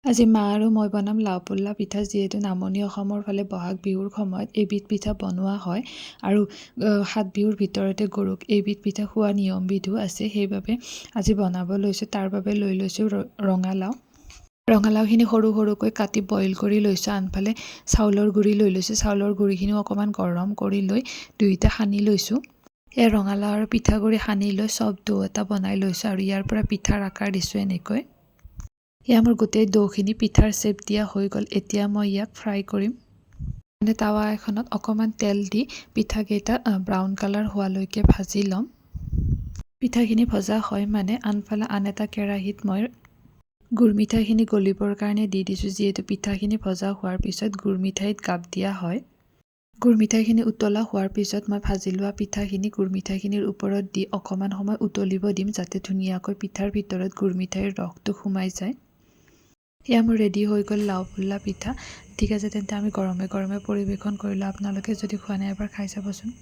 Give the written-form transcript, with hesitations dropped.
আজি মা আৰু মই বনাম লাও পুল্লা পিঠা। যিহেতু নামনি অসমৰ ফালে বহাগ বিহুৰ সময়ত এইবিধ পিঠা বনোৱা হয় আৰু ৭ বিহুৰ ভিতৰতে গৰুক এইবিধ পিঠা খোৱা নিয়মবিধো আছে। সেইবাবে আজি বনাব লৈছোঁ। তাৰ বাবে লৈ লৈছোঁ ৰঙালাও। ৰঙালাওখিনি সৰু সৰুকৈ কাটি বইল কৰি লৈছোঁ। আনফালে চাউলৰ গুড়ি লৈ লৈছোঁ। চাউলৰ গুড়িখিনিও অকণমান গৰম কৰি লৈ দুয়োটা সানি লৈছোঁ। এই ৰঙালাও আৰু পিঠাগুড়ি সানি লৈ চব ডো এটা বনাই লৈছোঁ আৰু ইয়াৰ পৰা পিঠাৰ আকাৰ দিছোঁ এনেকৈ। এয়া মোৰ গোটেই ডোখিনি পিঠাৰ চেপ দিয়া হৈ গ'ল। এতিয়া মই ইয়াক ফ্ৰাই কৰিম। টাৱা এখনত অকণমান তেল দি পিঠাকেইটা ব্ৰাউন কালাৰ হোৱালৈকে ভাজি ল'ম। পিঠাখিনি ভজা হয় মানে আনফালে আন এটা কেৰাহীত মই গুৰ মিঠাইখিনি গলিবৰ কাৰণে দি দিছোঁ। যিহেতু পিঠাখিনি ভজা হোৱাৰ পিছত গুৰ মিঠাইত গাপ দিয়া হয়। গুৰ মিঠাইখিনি উতলা হোৱাৰ পিছত মই ভাজি লোৱা পিঠাখিনি গুৰ মিঠাইখিনিৰ ওপৰত দি অকণমান সময় উতলিব দিম, যাতে ধুনীয়াকৈ পিঠাৰ ভিতৰত গুৰ মিঠাইৰ ৰসটো সোমাই যায়। এয়া মোৰ ৰেডি হৈ গ'ল লাও পুল্লা পিঠা। ঠিক আছে, তেন্তে আমি গৰমে গৰমে পৰিৱেশন কৰিলোঁ। আপোনালোকে যদি খোৱা নাই এবাৰ খাই চাবচোন।